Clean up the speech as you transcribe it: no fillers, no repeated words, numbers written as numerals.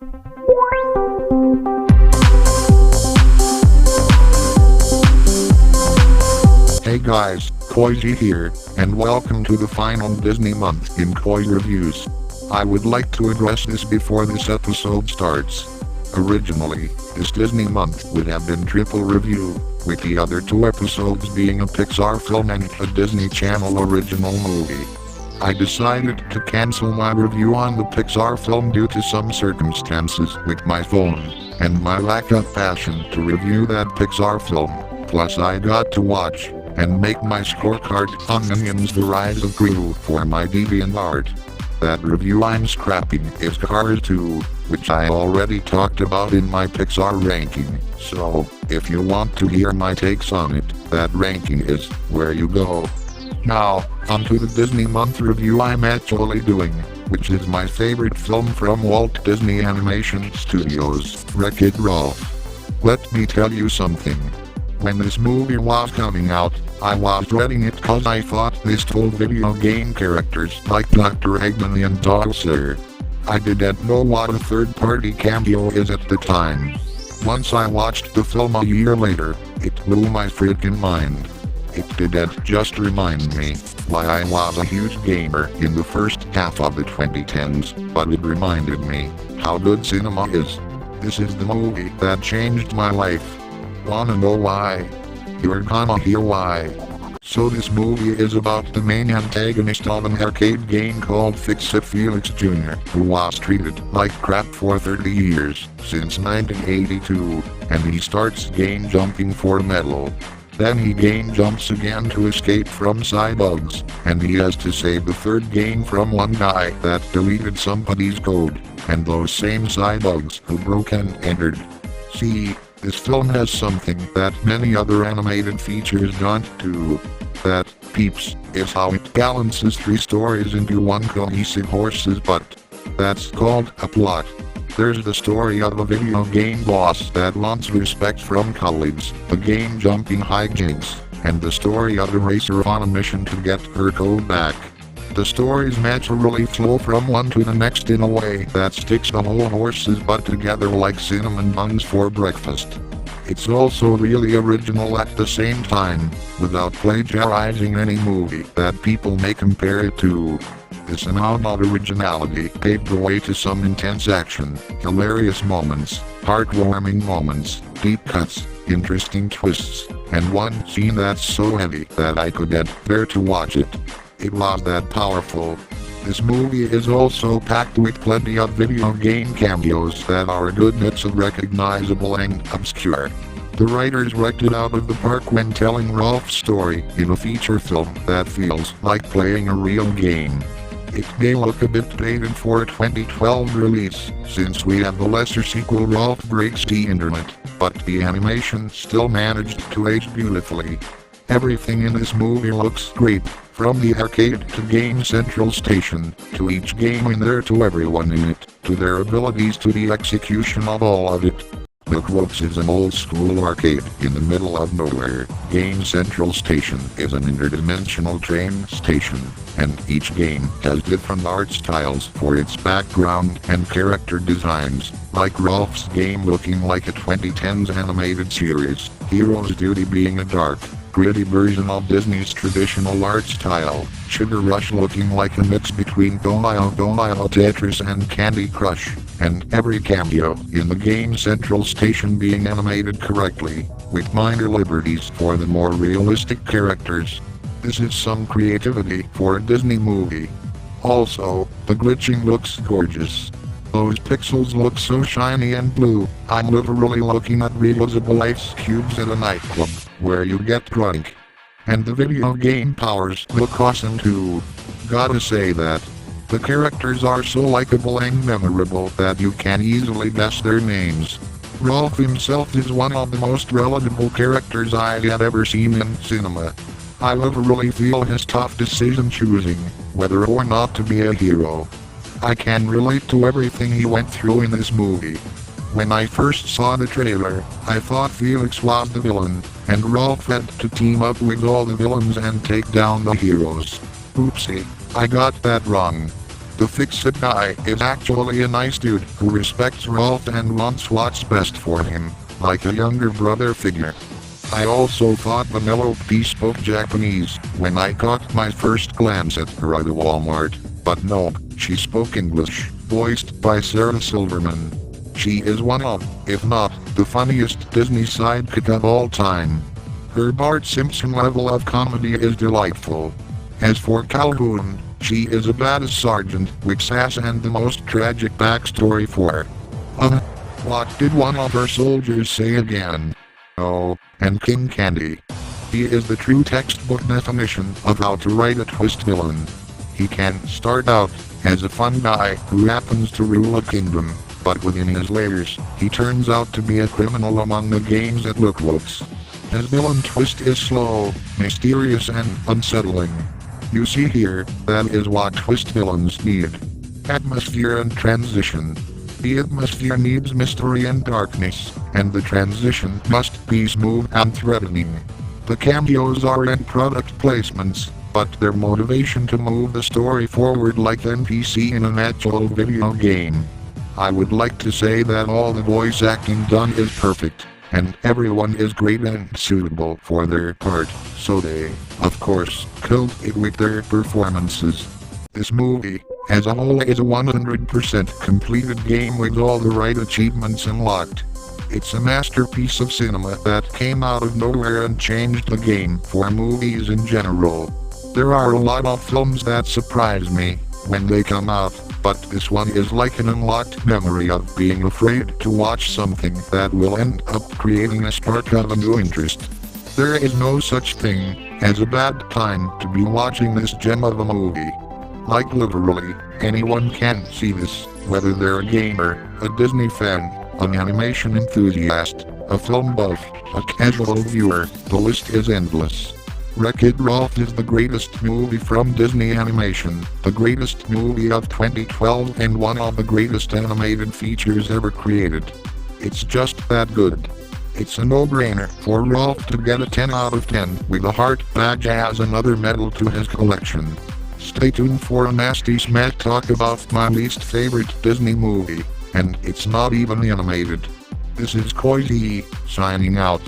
Hey guys, COUY here, and welcome to the final Disney month in COUY Reviews. I would like to address this before this episode starts. Originally, this Disney month would have been triple review, with the other two episodes being a Pixar film and a Disney Channel original movie. I decided to cancel my review on the Pixar film due to some circumstances with my phone, and my lack of passion to review that Pixar film. Plus I got to watch and make my scorecard on Minions: The Rise of Gru for my DeviantArt. That review I'm scrapping is Cars 2, which I already talked about in my Pixar ranking, so if you want to hear my takes on it, that ranking is where you go. Now, onto the Disney month review I'm actually doing, which is my favorite film from Walt Disney Animation Studios, Wreck-It Ralph. Let me tell you something. When this movie was coming out, I was dreading it cause I thought this told video game characters like Dr. Eggman and Dogster. I didn't know what a third-party cameo is at the time. Once I watched the film a year later, it blew my freaking mind. It didn't just remind me why I was a huge gamer in the first half of the 2010s, but it reminded me how good cinema is. This is the movie that changed my life. Wanna know why? You're gonna hear why. So this movie is about the main antagonist of an arcade game called Fix-It Felix Jr., who was treated like crap for 30 years, since 1982, and he starts game jumping for a medal. Then he game jumps again to escape from cybugs, and he has to save the third game from one guy that deleted somebody's code, and those same cybugs who broke and entered. See, this film has something that many other animated features don't do. That, peeps, is how it balances three stories into one cohesive horse's butt. That's called a plot. There's the story of a video game boss that wants respect from colleagues, the game jumping hijinks, and the story of a racer on a mission to get her code back. The stories naturally flow from one to the next in a way that sticks the whole horse's butt together like cinnamon buns for breakfast. It's also really original at the same time, without plagiarizing any movie that people may compare it to. This amount of originality paved the way to some intense action, hilarious moments, heartwarming moments, deep cuts, interesting twists, and one scene that's so heavy that I couldn't bear to watch it. It was that powerful. This movie is also packed with plenty of video game cameos that are a good mix of recognizable and obscure. The writers wrecked it out of the park when telling Ralph's story in a feature film that feels like playing a real game. It may look a bit dated for a 2012 release, since we have the lesser sequel Ralph Breaks the Internet, but the animation still managed to age beautifully. Everything in this movie looks great, from the arcade to Game Central Station, to each game in there to everyone in it, to their abilities to the execution of all of it. The COUY is an old-school arcade in the middle of nowhere. Game Central Station is an interdimensional train station, and each game has different art styles for its background and character designs, like Ralph's game looking like a 2010s animated series, Hero's Duty being a dark, gritty version of Disney's traditional art style, Sugar Rush looking like a mix between COUY Tetris and Candy Crush, and every cameo in the Game Central Station being animated correctly, with minor liberties for the more realistic characters. This is some creativity for a Disney movie. Also, the glitching looks gorgeous. Those pixels look so shiny and blue, I'm literally looking at reusable ice cubes at a nightclub, where you get drunk. And the video game powers look awesome too. Gotta say that. The characters are so likable and memorable that you can easily guess their names. Ralph himself is one of the most relatable characters I had ever seen in cinema. I literally feel his tough decision choosing whether or not to be a hero. I can relate to everything he went through in this movie. When I first saw the trailer, I thought Felix was the villain, and Ralph had to team up with all the villains and take down the heroes. Oopsie, I got that wrong. The fix-it guy is actually a nice dude who respects Rolf and wants what's best for him, like a younger brother figure. I also thought Vanellope spoke Japanese when I caught my first glance at her at the Walmart, but nope, she spoke English, voiced by Sarah Silverman. She is one of, if not, the funniest Disney sidekick of all time. Her Bart Simpson level of comedy is delightful. As for Calhoun, she is a badass sergeant with sass and the most tragic backstory for her. What did one of her soldiers say again? Oh, and King Candy. He is the true textbook definition of how to write a twist villain. He can start out as a fun guy who happens to rule a kingdom, but within his layers, he turns out to be a criminal among the games at looks. His villain twist is slow, mysterious and unsettling. You see here, that is what twist villains need. Atmosphere and transition. The atmosphere needs mystery and darkness, and the transition must be smooth and threatening. The cameos are end product placements, but their motivation to move the story forward like an NPC in an actual video game. I would like to say that all the voice acting done is perfect, and everyone is great and suitable for their part, so they, of course, killed it with their performances. This movie, as a whole, is a 100% completed game with all the right achievements unlocked. It's a masterpiece of cinema that came out of nowhere and changed the game for movies in general. There are a lot of films that surprise me when they come out, but this one is like an unlocked memory of being afraid to watch something that will end up creating a spark of a new interest. There is no such thing as a bad time to be watching this gem of a movie. Like literally, anyone can see this, whether they're a gamer, a Disney fan, an animation enthusiast, a film buff, a casual viewer, the list is endless. Wreck-It Ralph is the greatest movie from Disney Animation, the greatest movie of 2012 and one of the greatest animated features ever created. It's just that good. It's a no-brainer for Ralph to get a 10 out of 10 with a heart badge as another medal to his collection. Stay tuned for a nasty smack talk about my least favorite Disney movie, and it's not even animated. This is COUY signing out.